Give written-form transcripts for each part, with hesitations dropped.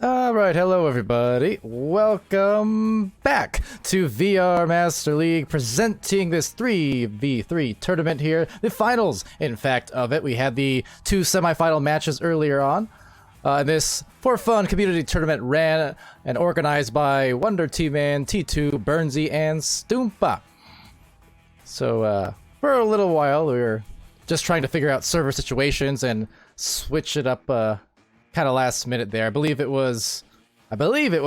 Alright, hello everybody. Welcome back to VR Master League, presenting this 3v3 tournament here. The finals, in fact, of it. We had the two semi-final matches earlier on. This for fun community tournament ran and organized by Wonder T-Man, T2, Burnsy, and Stoompa. So, for a little while, we were just trying to figure out server situations and switch it up, kind of last minute there. I believe it was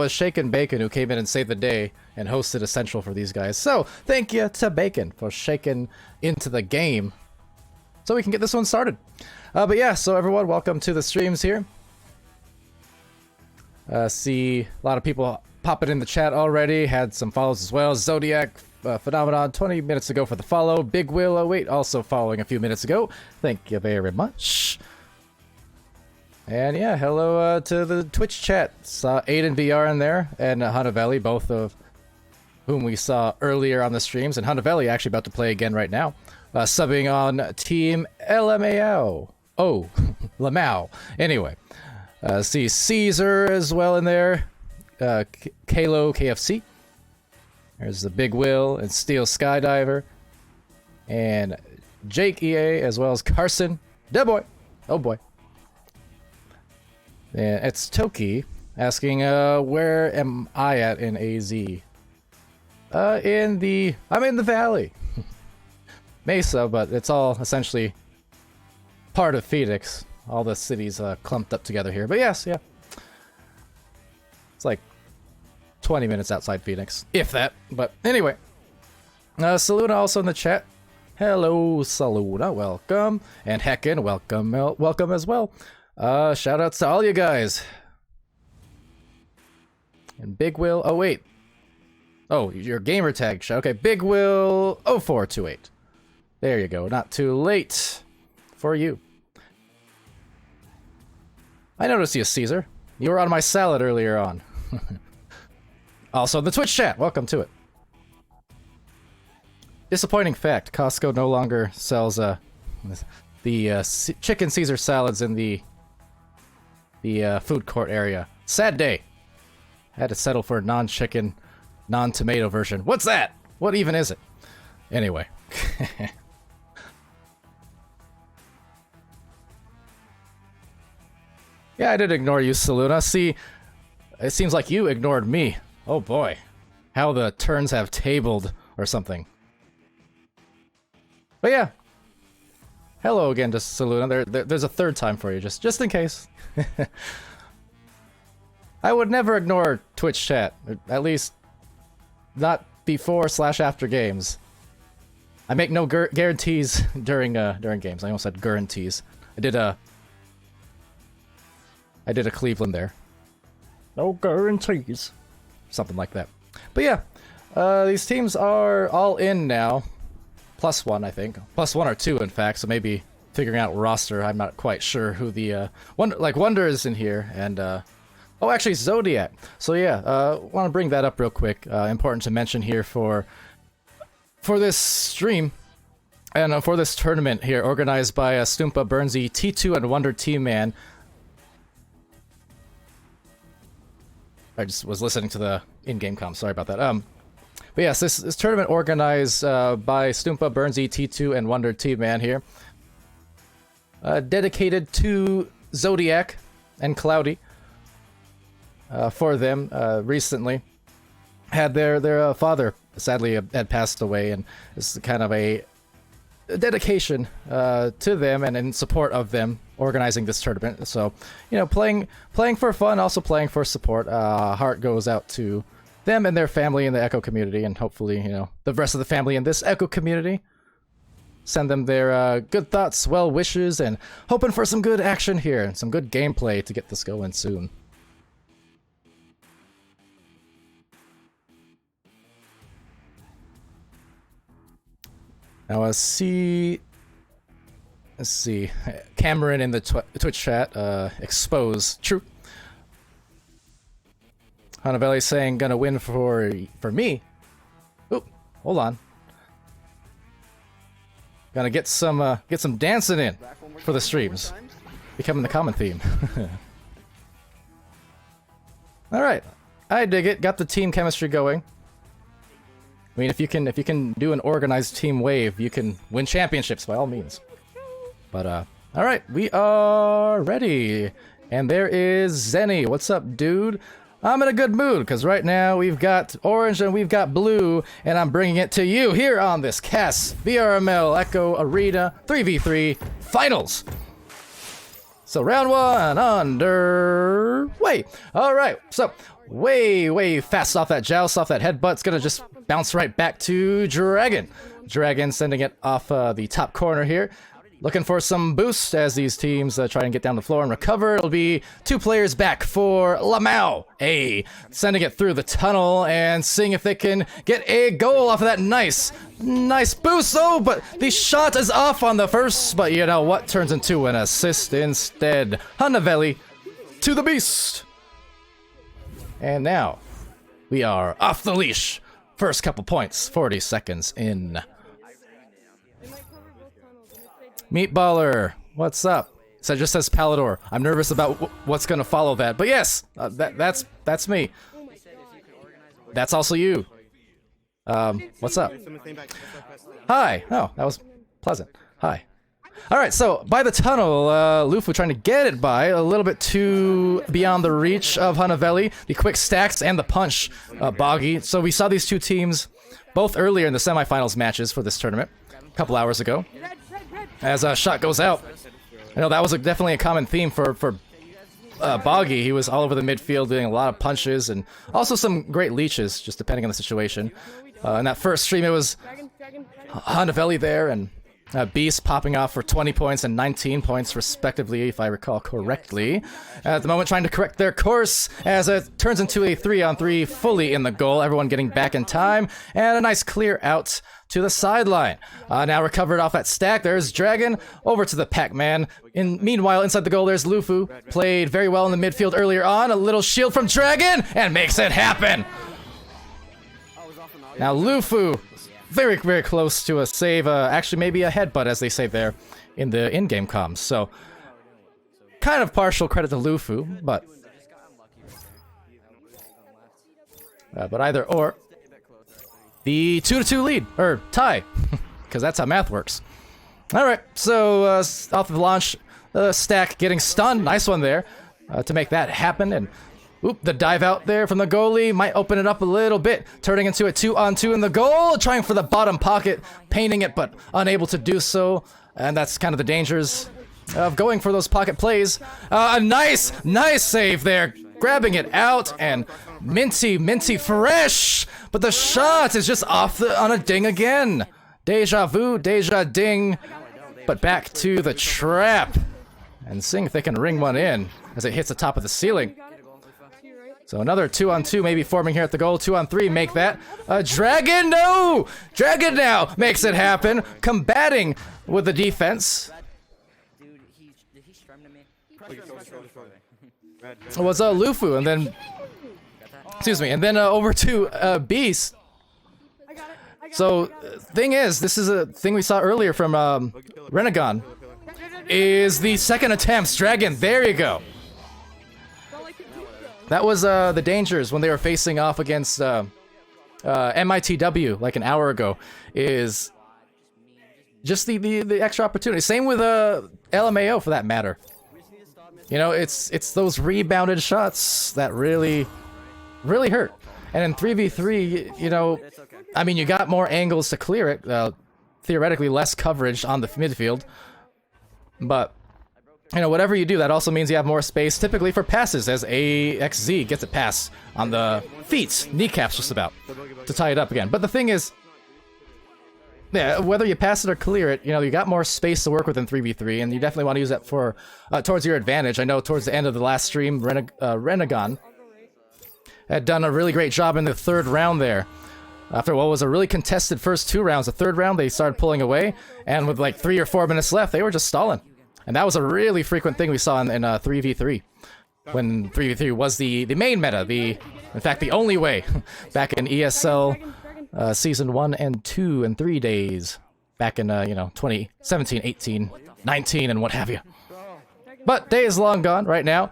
Shaken Bacon who came in and saved the day and hosted Essential for these guys. So thank you to Bacon for shaking into the game so we can get this one started. But yeah, so everyone, welcome to the streams here. See a lot of people popping in the chat already. Had some follows as well. Zodiac Phenomenon 20 minutes ago for the follow. Big Will 08 also following a few minutes ago. Thank you very much. And yeah, hello to the Twitch chat. Saw Aiden VR in there and Hunavelli, both of whom we saw earlier on the streams. And Hunavelli actually about to play again right now. Subbing on Team LMAO. Oh, Lamau. Anyway, see Caesar as well in there. Kalo KFC. There's the Big Will and Steel Skydiver. And Jake EA as well as Carson. Dead boy. Oh boy. And it's Toki asking, where am I at in AZ? I'm in the valley. Mesa, but it's all essentially part of Phoenix. All the cities clumped up together here. But yes, yeah. It's like 20 minutes outside Phoenix, if that. But anyway. Saluna also in the chat. Hello, Saluna, welcome. And Heckin, welcome as well. Shout outs to all you guys. And Big Will, oh wait. Oh, your gamer tag shout. Okay, Big Will 0428. There you go, not too late for you. I noticed you, Caesar. You were on my salad earlier on. Also, the Twitch chat, welcome to it. Disappointing fact, Costco no longer sells the chicken Caesar salads in the food court area. Sad day. Had to settle for a non-chicken, non-tomato version. What's that? What even is it? Anyway. Yeah, I did ignore you, Saluna. See, it seems like you ignored me. Oh boy. How the turns have tabled or something. But yeah. Hello again to Saluna. There's a third time for you, just in case. I would never ignore Twitch chat, at least not before/after games. I make no guarantees during games. I almost said guarantees. I did a Cleveland there. No guarantees. Something like that. But yeah, these teams are all in now. +1, I think. +1 or 2, in fact, so maybe figuring out roster. I'm not quite sure who the Wonder is in here, and oh, actually Zodiac. So yeah, want to bring that up real quick. Important to mention here for this stream and for this tournament here, organized by Stoompa, Burnsy, T2, and Wonder T-Man. I just was listening to the in-game comms. Sorry about that. But yes, this tournament organized by Stoompa, Burnsy, T2, and Wonder T-Man here. Dedicated to Zodiac and Cloudy. For them, recently. Had their father, sadly, had passed away, and this is kind of a dedication to them and in support of them organizing this tournament. So, you know, playing for fun, also playing for support. Heart goes out to them and their family in the Echo community, and hopefully, you know, the rest of the family in this Echo community. Send them their good thoughts, well wishes, and hoping for some good action here and some good gameplay to get this going soon. Now, let's see, Cameron in the Twitch chat, expose, true. Hunavelli saying, gonna win for me. Oop, hold on. Gonna get some dancing in for the streams. Becoming the common theme. All right, I dig it. Got the team chemistry going. I mean, if you can do an organized team wave, you can win championships by all means. But all right, we are ready. And there is Zenny. What's up, dude? I'm in a good mood, because right now we've got orange and we've got blue, and I'm bringing it to you here on this CAS VRML Echo Arena 3v3 Finals. So round one underway. All right, so way fast off that joust, off that headbutt. It's going to just bounce right back to Dragon. Dragon sending it off the top corner here. Looking for some boost as these teams try and get down the floor and recover. It'll be 2 players back for Lamau. Sending it through the tunnel and seeing if they can get a goal off of that nice boost. Oh, but the shot is off on the first, but you know what? Turns into an assist instead. Hanavelli to the beast. And now we are off the leash. First couple points, 40 seconds in. Meatballer, what's up? So it just says Palidore. I'm nervous about what's gonna follow that, but yes, that's me. That's also you. What's up? Hi. Oh, that was pleasant. Hi. All right, so by the tunnel, Lufu trying to get it by a little bit too beyond the reach of Hanavelli. The quick stacks and the punch, Boggy. So we saw these two teams both earlier in the semifinals matches for this tournament a couple hours ago. As a shot goes out, I know that was definitely a common theme for Boggy. He was all over the midfield doing a lot of punches and also some great leeches, just depending on the situation. In that first stream, it was Hanavelli there and Beast popping off for 20 points and 19 points respectively, if I recall correctly. At the moment, trying to correct their course as it turns into a 3-on-3 fully in the goal. Everyone getting back in time and a nice clear out to the sideline. Now recovered off that stack. There's Dragon over to the Pac-Man. Meanwhile, inside the goal, there's Lufu. Played very well in the midfield earlier on. A little shield from Dragon and makes it happen. Now Lufu, very close to a save. Actually, maybe a headbutt, as they say there in the in-game comms. So, kind of partial credit to Lufu, but either or. The 2-2 lead, or tie, because that's how math works. All right, so off the launch, Stack getting stunned. Nice one there to make that happen. And oop, the dive out there from the goalie might open it up a little bit, turning into a 2-on-2 in the goal, trying for the bottom pocket, painting it, but unable to do so. And that's kind of the dangers of going for those pocket plays. A nice save there, grabbing it out, and minty fresh, but the shot is just off on a ding again. Deja vu, deja ding, but back to the trap, and seeing if they can ring one in as it hits the top of the ceiling. So another 2-on-2 maybe forming here at the goal. 2-on-3 make that. Dragon, no! Dragon now makes it happen, combating with the defense. It was Lufu, and then over to Beast. So thing is, this is a thing we saw earlier from Renegon, is the second attempts. Dragon, there you go. That was the dangers when they were facing off against MITW like an hour ago, is just the extra opportunity. Same with LMAO for that matter. You know, it's those rebounded shots that really hurt. And in 3v3, you know, I mean, you got more angles to clear it, theoretically less coverage on the midfield, but you know, whatever you do, that also means you have more space, typically for passes, as AXZ gets a pass on the feet, kneecaps just about, to tie it up again. But the thing is, yeah, whether you pass it or clear it, you know, you got more space to work with in 3v3, and you definitely want to use that for towards your advantage. I know towards the end of the last stream, Renegon had done a really great job in the third round there. After what was a really contested first 2 rounds, the third round they started pulling away, and with like 3 or 4 minutes left, they were just stalling. And that was a really frequent thing we saw in 3v3, when 3v3 was the main meta, in fact, the only way, back in ESL Season 1 and 2 and 3 days, back in, you know, 2017, 18, 19, and what have you. But day is long gone right now.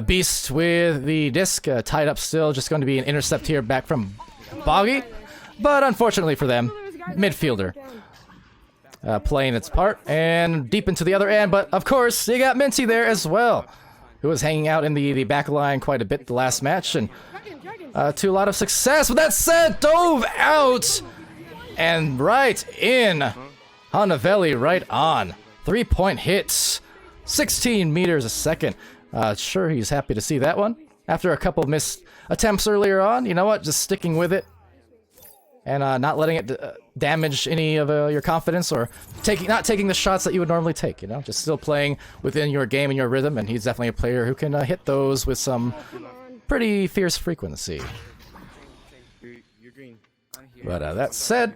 Beast with the disc tied up still. Just going to be an intercept here back from Boggy. But unfortunately for them, midfielder playing its part and deep into the other end. But of course, you got Minty there as well, who was hanging out in the back line quite a bit the last match, and to a lot of success. With that said, dove out and right in. Hanavelli right on. 3-point hits. 16 meters a second. Sure, he's happy to see that one. After a couple missed attempts earlier on, you know what? Just sticking with it. And not letting it damage any of your confidence, or not taking the shots that you would normally take, you know? Just still playing within your game and your rhythm, and he's definitely a player who can hit those with some pretty fierce frequency. But that said,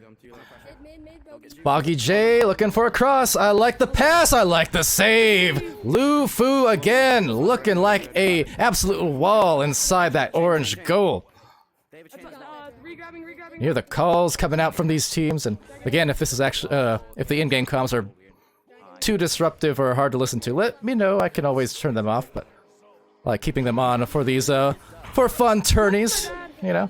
Boggy J looking for a cross. I like the pass. I like the save. Lufu again, looking like a absolute wall inside that orange goal. You hear the calls coming out from these teams, and again, if this is actually, if the in-game comms are too disruptive or hard to listen to, let me know. I can always turn them off, but I like keeping them on for these, for fun tourneys, you know?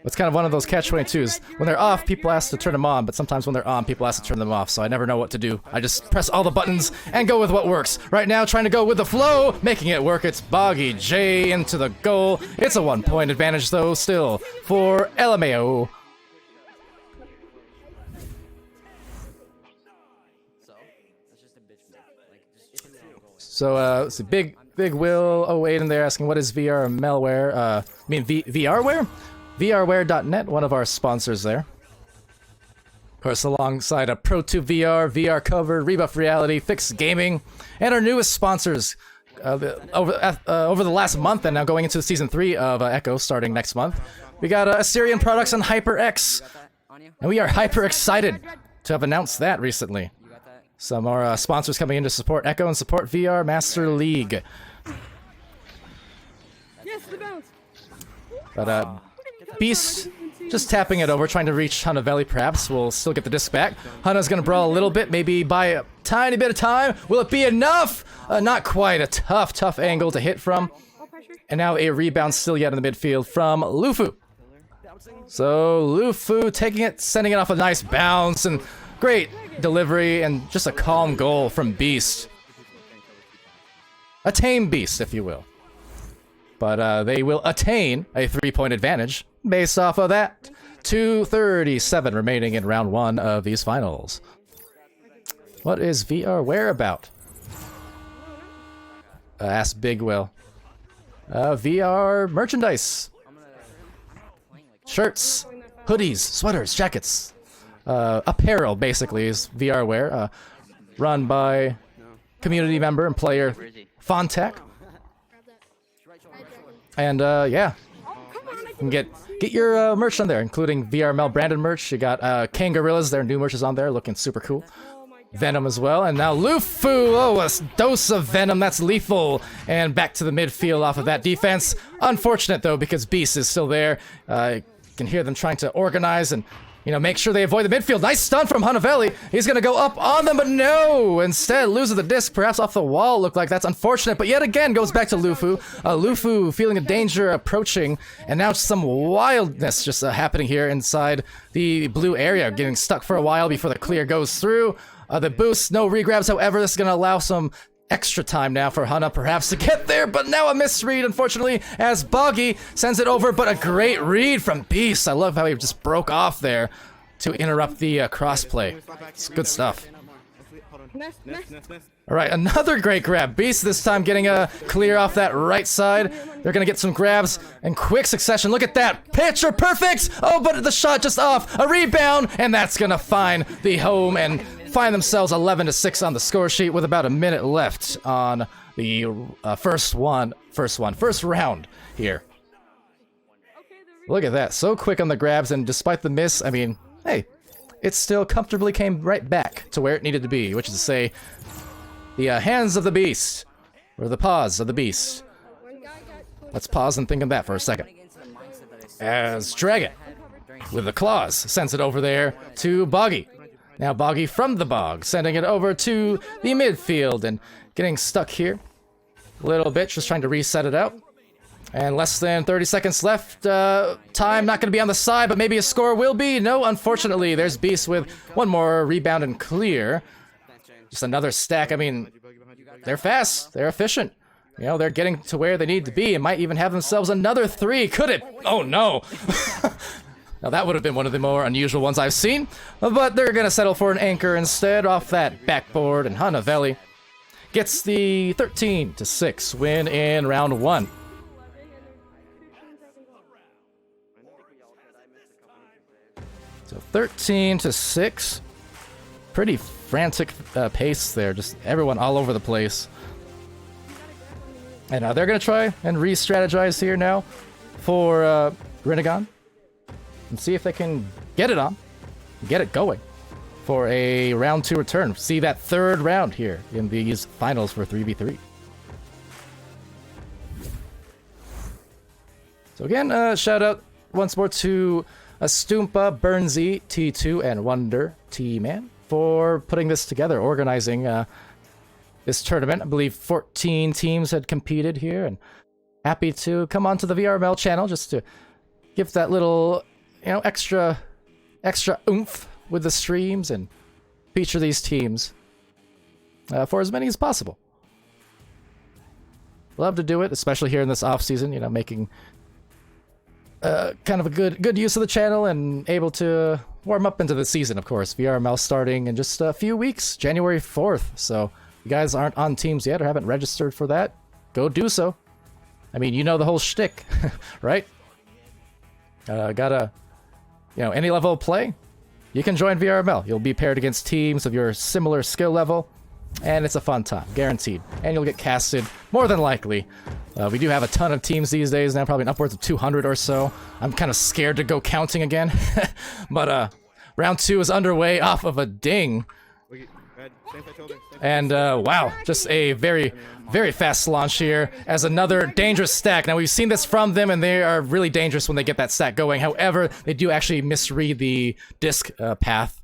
It's kind of one of those catch-22s. When they're off, people ask to turn them on, but sometimes when they're on, people ask to turn them off, so I never know what to do. I just press all the buttons and go with what works. Right now, trying to go with the flow, making it work. It's Boggy J into the goal. It's a 1-point advantage, though, still, for LMAO. So, it's a big Will 08 in there asking what is VRML? I mean, VRware? VRware.net, one of our sponsors there. Of course, alongside a Pro2 VR, VR Cover, Rebuff Reality, Fixed Gaming, and our newest sponsors over the last month, and now going into Season 3 of Echo starting next month. We got Assyrian Products and HyperX, and we are hyper excited to have announced that recently. Some more sponsors coming in to support Echo and support VR Master League. But Beast just tapping it over, trying to reach Hanavelli perhaps. Will still get the disc back. Hana's gonna brawl a little bit, maybe buy a tiny bit of time. Will it be enough? Not quite. A tough angle to hit from. And now a rebound still yet in the midfield from Lufu. So Lufu taking it, sending it off a nice bounce, and great delivery, and just a calm goal from Beast. A tame Beast, if you will. But they will attain a 3-point advantage based off of that. 2:37 remaining in round 1 of these finals. What is VRware about? Ask Big Will. VR merchandise. Shirts, hoodies, sweaters, jackets. Apparel, basically, is VRware. Run by community member and player Fontac. And yeah, you can get your merch on there, including VRML branded merch. You got Kangorillas, their new merch is on there, looking super cool. Venom as well, and now Lufu, oh, a dose of Venom, that's lethal. And back to the midfield off of that defense. Unfortunate though, because Beast is still there. You can hear them trying to organize and, you know, make sure they avoid the midfield. Nice stun from Hanavelli. He's gonna go up on them, but no! Instead, loses the disc, perhaps off the wall. Looked like that's unfortunate, but yet again goes back to Lufu. Lufu feeling a danger approaching, and now some wildness just happening here inside the blue area, getting stuck for a while before the clear goes through. The boost, no regrabs, however, this is gonna allow some extra time now for Hana perhaps to get there, but now a misread, unfortunately, as Boggy sends it over, but a great read from Beast. I love how he just broke off there to interrupt the crossplay. It's good stuff. Alright, another great grab. Beast this time getting a clear off that right side. They're gonna get some grabs in quick succession. Look at that. Picture perfect! Oh, but the shot just off. A rebound, and that's gonna find the home and find themselves 11-6 on the score sheet with about a minute left on the first round here. Look at that, so quick on the grabs, and despite the miss, I mean, hey, it still comfortably came right back to where it needed to be, which is to say, the hands of the beast, or the paws of the beast. Let's pause and think of that for a second. As Dragon, with the claws, sends it over there to Boggy. Now Boggy from the bog, sending it over to the midfield and getting stuck here. little bit, just trying to reset it out. And less than 30 seconds left. Time not going to be on the side, but maybe a score will be. No, unfortunately, there's Beast with one more rebound and clear. Just another stack. I mean, they're fast. They're efficient. You know, they're getting to where they need to be and might even have themselves another 3. Could it? Oh, no. Now, that would have been one of the more unusual ones I've seen. But they're going to settle for an anchor instead off that backboard. And Hanavelli gets the 13-6 win in round 1. So 13-6. Pretty frantic pace there. Just everyone all over the place. And they're going to try and re-strategize here now for Rinnegan. And see if they can get it on. Get it going for a round 2 return. See that 3rd round here in these finals for 3v3. So again, shout out once more to Astumpa, Burnsy, T2, and Wonder, T-Man, for putting this together, organizing this tournament. I believe 14 teams had competed here, and happy to come onto the VRML channel just to give that little, you know, extra oomph with the streams and feature these teams for as many as possible. Love to do it, especially here in this off season. You know, making kind of a good use of the channel and able to warm up into the season. Of course, VRML starting in just a few weeks, January 4th. So. You guys aren't on teams yet or haven't registered for that, go do so. I mean, you know the whole shtick, right? Gotta, you know, any level of play, you can join VRML. You'll be paired against teams of your similar skill level, and it's a fun time, guaranteed. And you'll get casted, more than likely. We do have a ton of teams these days now, probably upwards of 200 or so. I'm kind of scared to go counting again. But round 2 is underway off of a ding. And wow, just a very, very fast launch here as another dangerous stack. Now, we've seen this from them, and they are really dangerous when they get that stack going. However, they do actually misread the disc path.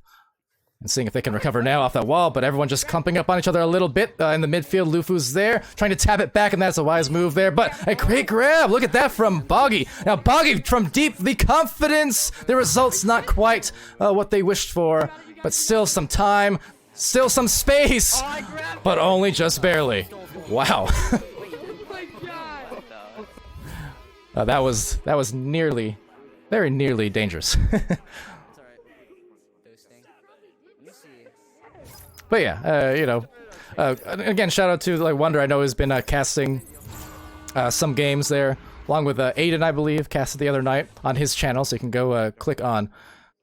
And seeing if they can recover now off that wall, but everyone just clumping up on each other a little bit in the midfield. Lufu's there, trying to tap it back, and that's a wise move there. But a great grab! Look at that from Boggy. Now, Boggy from deep, the confidence. The results not quite what they wished for, but still some time. Still some space, but only just barely. Wow. That was nearly, very nearly dangerous. But yeah, you know, again, shout out to like Wonder. I know has been casting some games there, along with Aiden, I believe, casted the other night on his channel. So you can go click on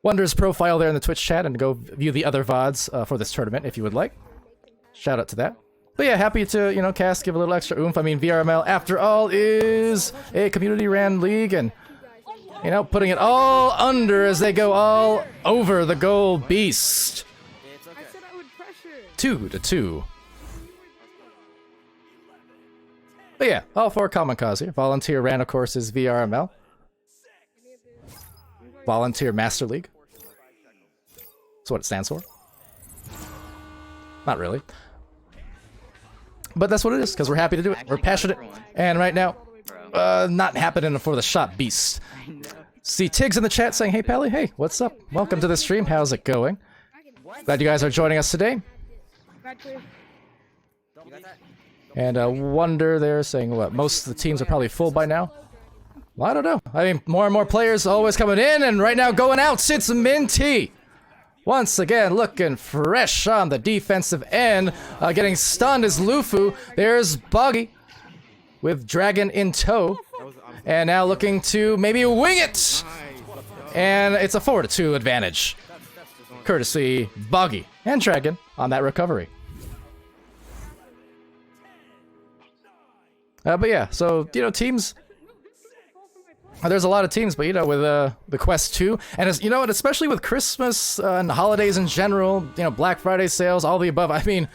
Wonder's profile there in the Twitch chat and go view the other VODs for this tournament if you would like. Shout out to that. But yeah, happy to, you know, cast, give a little extra oomph. I mean, VRML, after all, is a community-ran league, and, you know, putting it all under as they go all over the goal beast. 2-2. But yeah, all for a common cause here. Volunteer ran, of course, is VRML. Volunteer Master League. That's what it stands for. Not really. But that's what it is, because we're happy to do it. We're passionate. And right now, not happening for the shot beast. See Tiggs in the chat saying, hey, Pally, hey, what's up? Welcome to the stream. How's it going? Glad you guys are joining us today. And Wonder there saying, what, most of the teams are probably full by now? Well, I don't know. I mean, more and more players always coming in, and right now going out sits Minty. Once again, looking fresh on the defensive end. Getting stunned is Lufu. There's Boggy with Dragon in tow. And now looking to maybe wing it. And it's a 4-2 advantage. Courtesy Boggy and Dragon on that recovery. But yeah, so, you know, teams... There's a lot of teams, but, you know, with the Quest 2, and, as, you know, and especially with Christmas and holidays in general, you know, Black Friday sales, all the above, I mean,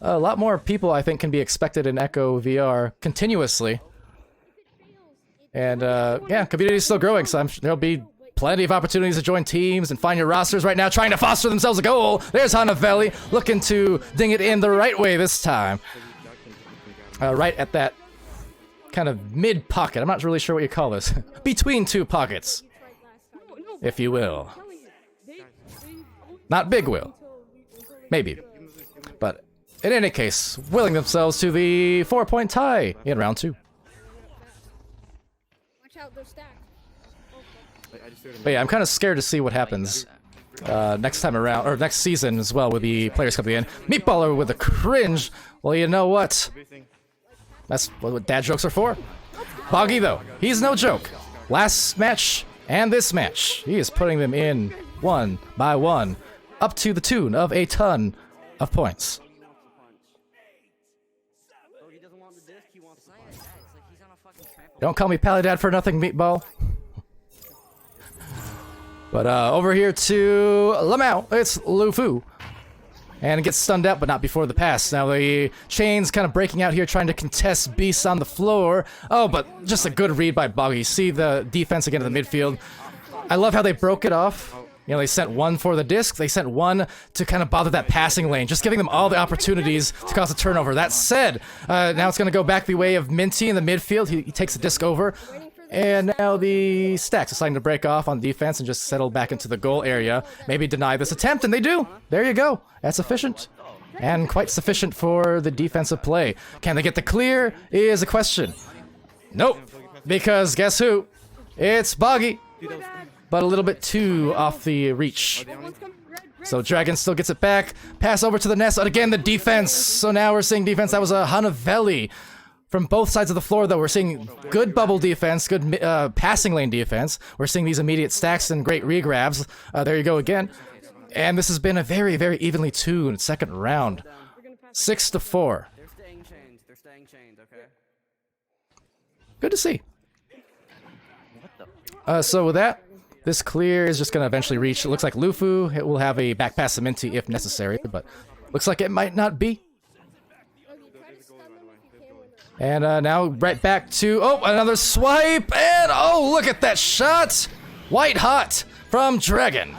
a lot more people, I think, can be expected in Echo VR continuously. And, yeah, community is still growing, so there'll be plenty of opportunities to join teams and find your rosters right now, trying to foster themselves a goal. There's Hanavelli, looking to ding it in the right way this time. right at that kind of mid-pocket. I'm not really sure what you call this. Between two pockets, if you will. Not Big Will. Maybe. But in any case, willing themselves to the 4-point tie in round 2. Watch out, they're stacked. But yeah, I'm kind of scared to see what happens next time around, or next season as well, with the players coming in. Meatballer with a cringe. Well, you know what? That's what dad jokes are for. Boggy, though, he's no joke. Last match and this match, he is putting them in one by one, up to the tune of a ton of points. Don't call me Palidore for nothing, Meatball. But over here to Lamau, it's Lufu. And gets stunned out, but not before the pass. Now the chain's kind of breaking out here, trying to contest beasts on the floor. Oh, but just a good read by Boggy. See the defense again in the midfield. I love how they broke it off. You know, they sent one for the disc, they sent one to kind of bother that passing lane, just giving them all the opportunities to cause a turnover. That said, now it's going to go back the way of Minty in the midfield. He takes the disc over. And now the Stacks are starting to break off on defense and just settle back into the goal area. Maybe deny this attempt, and they do. There you go. That's efficient. And quite sufficient for the defensive play. Can they get the clear is a question. Nope. Because guess who? It's Boggy. But a little bit too off the reach. So Dragon still gets it back. Pass over to the nest. And again, the defense. So now we're seeing defense. That was a Hanavelli. From both sides of the floor, though, we're seeing good bubble defense, good passing lane defense. We're seeing these immediate stacks and great regrabs. There you go again. And this has been a very, very evenly tuned second round. 6-4. They're staying chained. They're staying chained, okay? Good to see. So with that, this clear is just going to eventually reach. It looks like Lufu will have a back pass to Minty if necessary, but looks like it might not be. And now right back to, oh, another swipe, and oh, look at that shot! White hot from Dragon.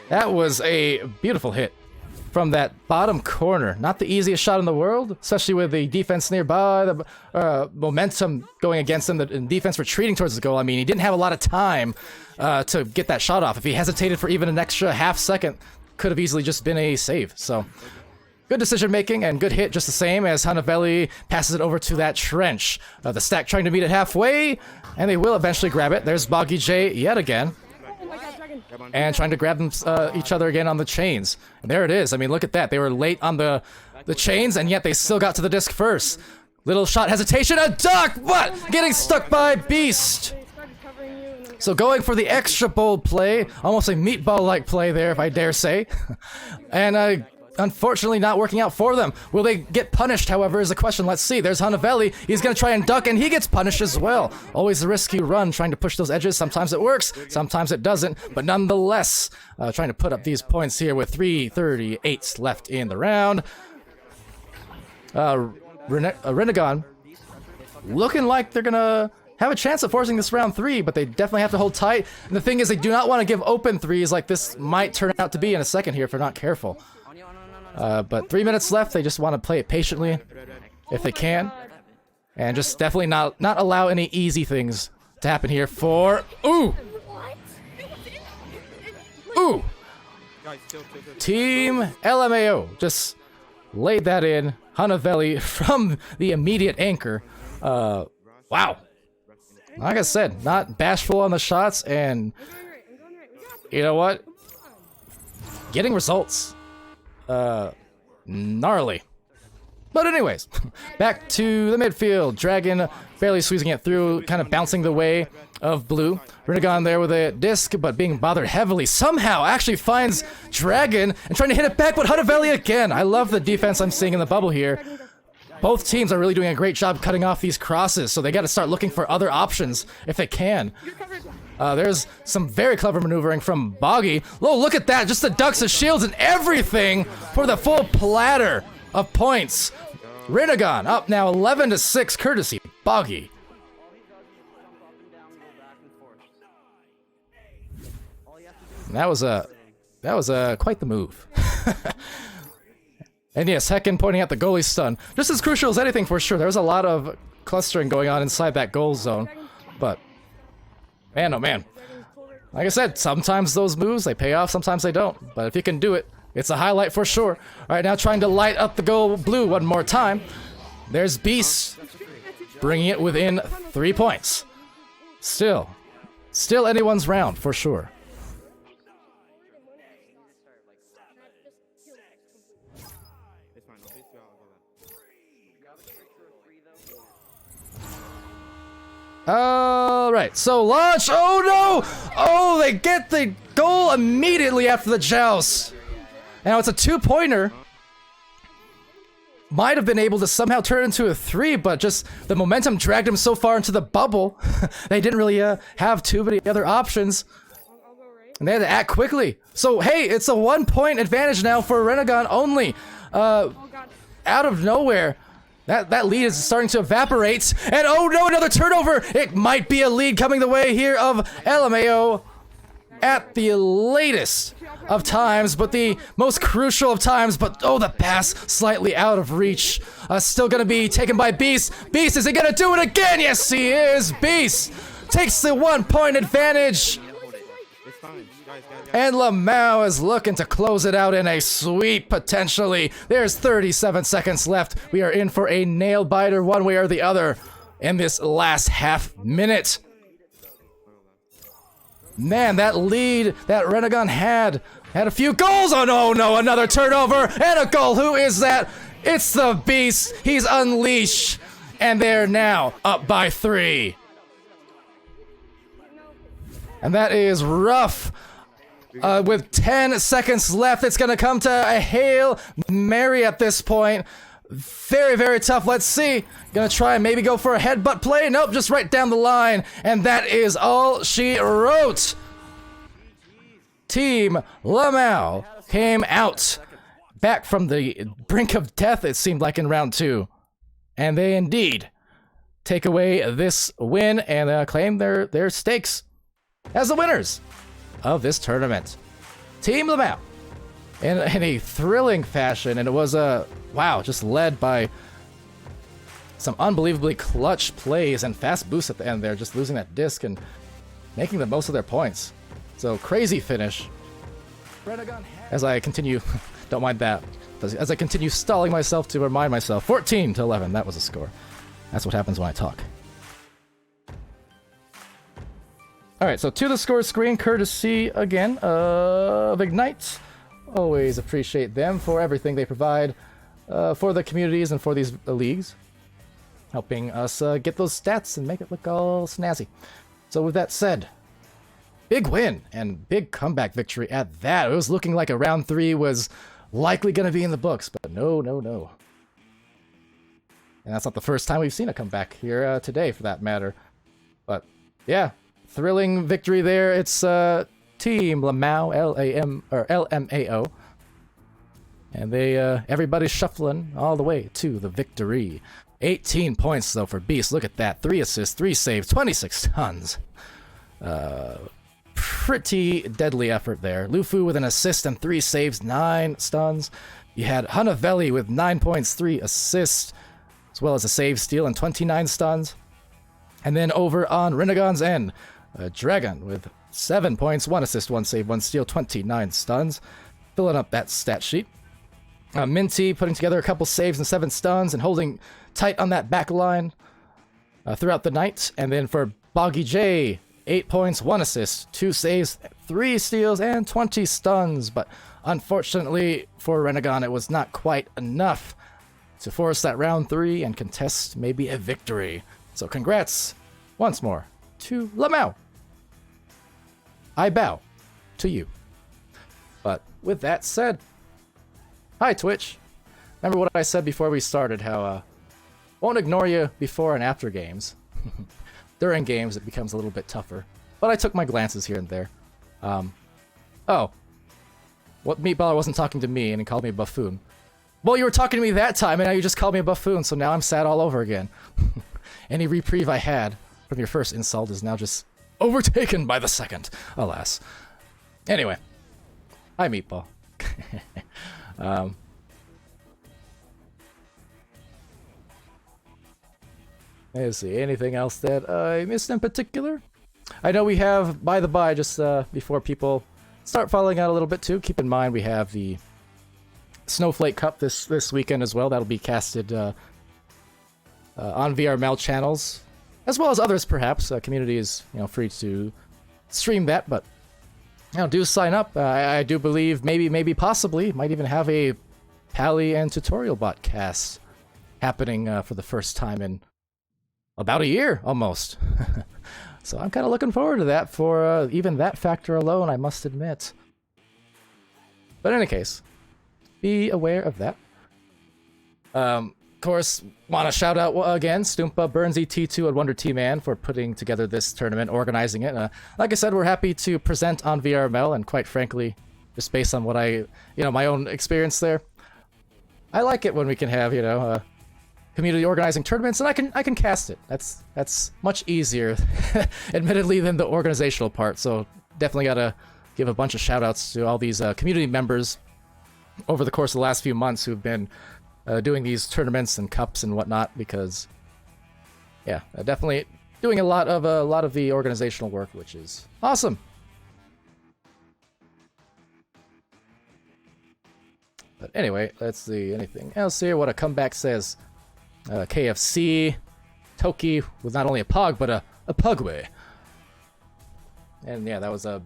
That was a beautiful hit from that bottom corner. Not the easiest shot in the world, especially with the defense nearby, the momentum going against him, the defense retreating towards the goal. I mean, he didn't have a lot of time to get that shot off. If he hesitated for even an extra half second, could have easily just been a save, so... Good decision making and good hit just the same as Hanavelli passes it over to that trench. The Stack trying to meet it halfway, and they will eventually grab it. There's Boggy J yet again. And trying to grab them each other again on the chains. And there it is. I mean, look at that. They were late on the chains, and yet they still got to the disc first. Little shot hesitation, a duck, but getting stuck by Beast. So going for the extra bold play, almost a meatball-like play there, if I dare say. And unfortunately not working out for them. Will they get punished, however, is the question. Let's see. There's Hanavelli. He's going to try and duck, and he gets punished as well. Always a risky run, trying to push those edges. Sometimes it works, sometimes it doesn't. But nonetheless, trying to put up these points here with 3:38 left in the round. Renegon looking like they're going to have a chance of forcing this round 3, but they definitely have to hold tight. And the thing is, they do not want to give open threes like this might turn out to be in a second here if they're not careful. But 3 minutes left. They just want to play it patiently, if they can, and just definitely not allow any easy things to happen here. For ooh, Team LMAO just laid that in. Hanavelli from the immediate anchor. Wow, like I said, not bashful on the shots, and you know what? Getting results. Gnarly. But anyways, back to the midfield. Dragon barely squeezing it through, kind of bouncing the way of Blue. Renegon there with a disc, but being bothered heavily. Somehow actually finds Dragon and trying to hit it back, but Hanavelli again. I love the defense I'm seeing in the bubble here. Both teams are really doing a great job cutting off these crosses, so they got to start looking for other options if they can. There's some very clever maneuvering from Boggy. Oh, look at that. Just the ducks, the shields, and everything for the full platter of points. Renegon up now 11-6, courtesy Boggy. And that was quite the move. And yes, Hecken pointing out the goalie stun. Just as crucial as anything for sure. There was a lot of clustering going on inside that goal zone. But, man, oh man. Like I said, sometimes those moves, they pay off, sometimes they don't. But if you can do it, it's a highlight for sure. Alright, now trying to light up the goal blue one more time. There's Beast, bringing it within 3 points. Still anyone's round, for sure. Alright, so launch. Oh no! Oh, they get the goal immediately after the joust. Now it's a 2-pointer. Might have been able to somehow turn it into a 3, but just the momentum dragged him so far into the bubble. They didn't really have too many other options. And they had to act quickly. So hey, it's a 1-point advantage now for Renegon only. Out of nowhere. That lead is starting to evaporate, and oh no, another turnover! It might be a lead coming the way here of LMAO at the latest of times, but the most crucial of times, but oh, the pass slightly out of reach. Still gonna be taken by Beast. Beast, is he gonna do it again? Yes, he is! Beast takes the 1-point advantage. And Lamau is looking to close it out in a sweep, potentially. There's 37 seconds left. We are in for a nail-biter one way or the other in this last half minute. Man, that lead that Renegon had a few goals. Oh no, another turnover and a goal. Who is that? It's the Beast. He's unleashed. And they're now up by 3. And that is rough. With 10 seconds left, it's gonna come to a Hail Mary at this point. Very, very tough. Let's see. Gonna try and maybe go for a headbutt play. Nope, just right down the line. And that is all she wrote. Team Lamau came out back from the brink of death, it seemed like, in round 2. And they indeed take away this win and claim their stakes as the winners of this tournament. Team Lamau in a thrilling fashion, and it was wow, just led by some unbelievably clutch plays and fast boosts at the end there, just losing that disc and making the most of their points. So crazy finish. As I continue, don't mind that, as I continue stalling myself to remind myself, 14-11, that was the score. That's what happens when I talk. Alright, so to the score screen, courtesy, again, of Ignite. Always appreciate them for everything they provide for the communities and for these leagues. Helping us get those stats and make it look all snazzy. So with that said, big win and big comeback victory at that. It was looking like a round 3 was likely going to be in the books, but no. And that's not the first time we've seen a comeback here today, for that matter. But yeah. Thrilling victory there. It's Team Lamau, LMAO. And they, everybody's shuffling all the way to the victory. 18 points, though, for Beast. Look at that. 3 assists, 3 saves, 26 tons. Pretty deadly effort there. Lufu with an assist and 3 saves, 9 stuns. You had Hunavelli with 9 points, 3 assists, as well as a save, steal, and 29 stuns. And then over on Renegon's end, Dragon with 7 points, 1 assist, 1 save, 1 steal, 29 stuns. Filling up that stat sheet. Minty putting together a couple saves and 7 stuns and holding tight on that back line throughout the night. And then for Boggy J, 8 points, 1 assist, 2 saves, 3 steals, and 20 stuns. But unfortunately for Renegon, it was not quite enough to force that round 3 and contest maybe a victory. So congrats once more to Lamau. I bow to you. But with that said, hi Twitch. Remember what I said before we started, how won't ignore you before and after games. During games it becomes a little bit tougher. But I took my glances here and there. Oh. What Meatballer wasn't talking to me and he called me a buffoon. Well, you were talking to me that time and now you just called me a buffoon, so now I'm sad all over again. Any reprieve I had from your first insult is now just overtaken by the second, alas. Anyway, hi Meatball. Let's see, anything else that I missed in particular? I know we have, by the by, just before people start falling out a little bit too, keep in mind we have the Snowflake Cup this weekend as well. That'll be casted on VRML channels, as well as others perhaps. Community is free to stream that, but do sign up. I do believe maybe possibly might even have a Pally and Tutorial Bot cast happening for the first time in about a year almost. So I'm kind of looking forward to that for even that factor alone, I must admit. But in any case, be aware of that. Of course, want to shout out again Stoompa, Burnsy, T2, and Wonder T-Man for putting together this tournament, organizing it. Like I said, we're happy to present on VRML, and quite frankly, just based on what my own experience there, I like it when we can have, community organizing tournaments, and I can cast it. That's much easier, admittedly, than the organizational part. So definitely gotta give a bunch of shout outs to all these community members over the course of the last few months who've been doing these tournaments and cups and whatnot, because definitely doing a lot of the organizational work, which is awesome. But anyway, let's see anything else here. What a comeback says. KFC, Toki was not only a Pog, but a Pugway. And yeah, that was a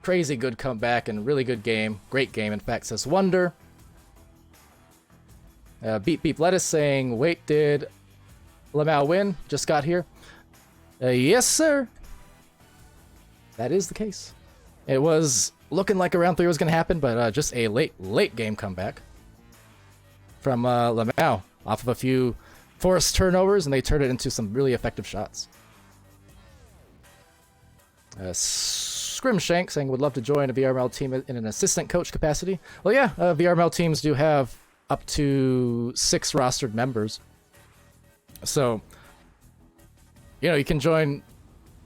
crazy good comeback and really good game. Great game, in fact, says Wonder. Beep Beep Lettuce saying, wait, did Lamau win? Just got here. Yes, sir. That is the case. It was looking like a round 3 was going to happen, but just a late game comeback from Lamau. Off of a few forced turnovers, and they turned it into some really effective shots. Scrimshank saying would love to join a VRML team in an assistant coach capacity. Well, yeah, VRML teams do have up to 6 rostered members. So, you can join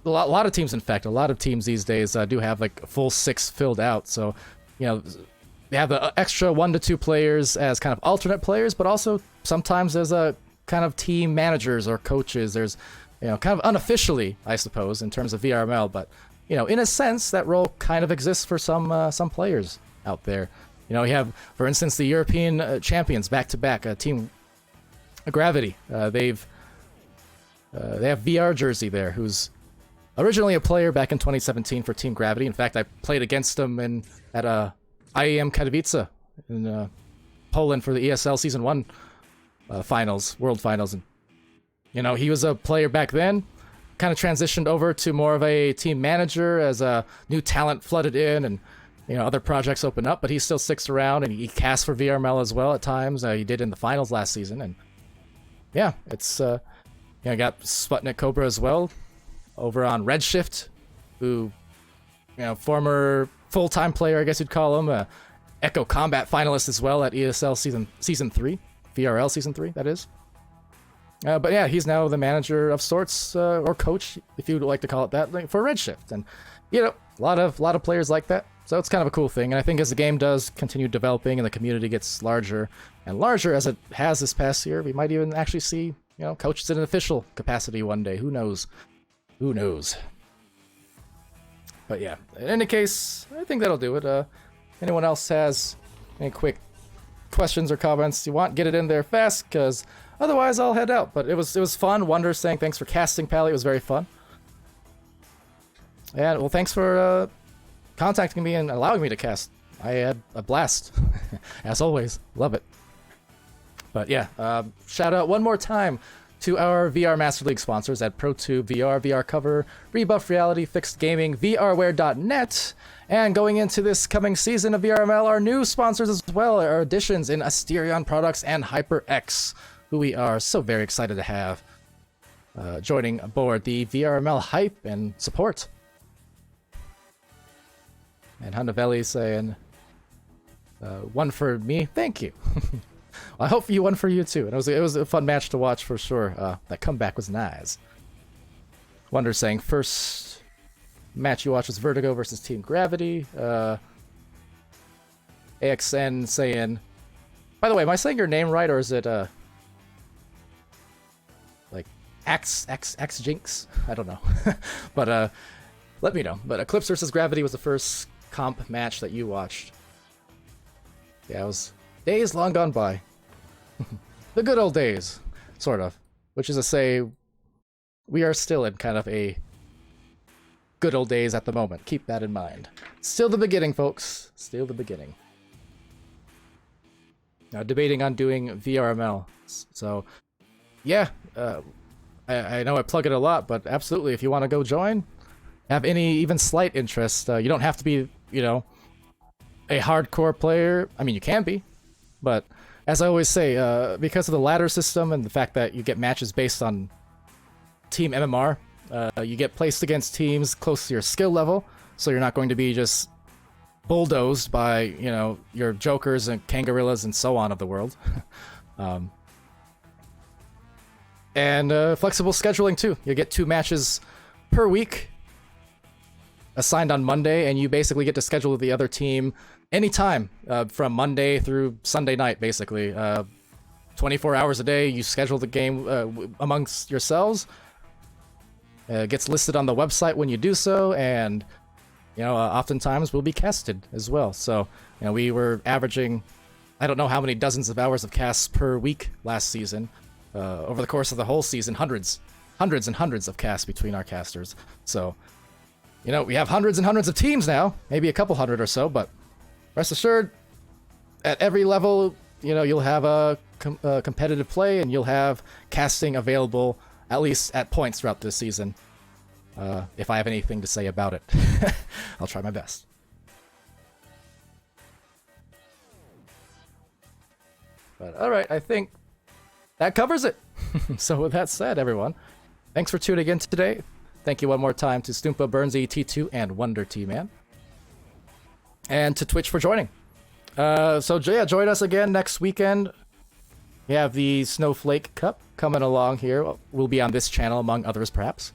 a lot of teams. In fact, a lot of teams these days do have like a full 6 filled out. So, they have the extra 1 to 2 players as kind of alternate players, but also sometimes there's a kind of team managers or coaches. There's, kind of unofficially, I suppose, in terms of VRML, but in a sense, that role kind of exists for some players out there. You have, for instance, the European champions back to back, Team Gravity. They have VR Jersey there, who's originally a player back in 2017 for Team Gravity. In fact, I played against them at IEM Katowice in Poland for the ESL Season 1 finals, World Finals. And, he was a player back then, kind of transitioned over to more of a team manager as a new talent flooded in and, other projects open up, but he still sticks around and he casts for VRML as well at times. He did in the finals last season. And yeah, it's, got Sputnik Cobra as well over on Redshift, who, former full-time player, I guess you'd call him, Echo Combat finalist as well at ESL season 3, VRL season 3, that is. But yeah, he's now the manager of sorts, or coach, if you would like to call it that, for Redshift. And a lot of players like that. So it's kind of a cool thing. And I think as the game does continue developing and the community gets larger and larger as it has this past year, we might even actually see, coaches in an official capacity one day. Who knows? Who knows? But yeah, in any case, I think that'll do it. Anyone else has any quick questions or comments you want, get it in there fast, because otherwise I'll head out. But it was fun. Wonder saying thanks for casting, Pally. It was very fun. And well, thanks for contacting me and allowing me to cast. I had a blast, as always. Love it. But yeah, shout out one more time to our VR Master League sponsors at ProTube VR, VR Cover, Rebuff Reality, Fixed Gaming, VRware.net, and going into this coming season of VRML, our new sponsors as well, our additions in Asterion Products and HyperX, who we are so very excited to have joining aboard the VRML hype and support. And Hannavelli saying, one for me, thank you. I hope you won for you too. And it was a fun match to watch for sure. That comeback was nice. Wonder saying first match you watched was Vertigo versus Team Gravity. AXN saying, by the way, am I saying your name right, or is it like X Jinx. I don't know, but let me know. But Eclipse versus Gravity was the first comp match that you watched. Yeah, it was days long gone by. The good old days, sort of. Which is to say, we are still in kind of a good old days at the moment. Keep that in mind. Still the beginning, folks. Still the beginning. Now, debating on doing VRML. So, yeah, I know I plug it a lot, but absolutely, if you want to go join, have any even slight interest, you don't have to be, you know, a hardcore player. I mean, you can be, but as I always say, because of the ladder system and the fact that you get matches based on team MMR, you get placed against teams close to your skill level, so you're not going to be just bulldozed by, you know, your Jokers and Kangarillas and so on of the world. And flexible scheduling too. You get 2 matches per week assigned on Monday, and you basically get to schedule the other team anytime from Monday through Sunday night, basically. 24 hours a day, you schedule the game amongst yourselves. It gets listed on the website when you do so, and you know, oftentimes will be casted as well. So, you know, we were averaging, I don't know how many dozens of hours of casts per week last season. Over the course of the whole season, hundreds and hundreds of casts between our casters. So, you know, we have hundreds and hundreds of teams now, maybe a couple hundred or so, but rest assured, at every level, you know, you'll have a competitive play, and you'll have casting available, at least at points throughout this season. If I have anything to say about it. I'll try my best. But alright, I think that covers it. So with that said, everyone, thanks for tuning in today. Thank you one more time to Stoompa, Burnsy, T2, and Wonder T-Man. And to Twitch for joining. So yeah, join us again next weekend. We have the Snowflake Cup coming along here. We'll be on this channel, among others, perhaps.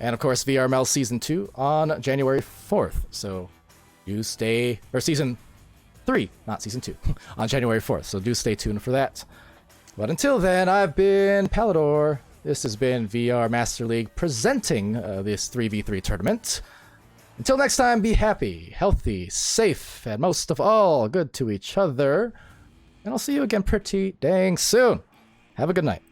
And of course, VRML Season 2 on January 4th. So do stay, or Season 3, not Season 2, on January 4th. So do stay tuned for that. But until then, I've been Palidore. This has been VR Master League presenting this 3v3 tournament. Until next time, be happy, healthy, safe, and most of all, good to each other. And I'll see you again pretty dang soon. Have a good night.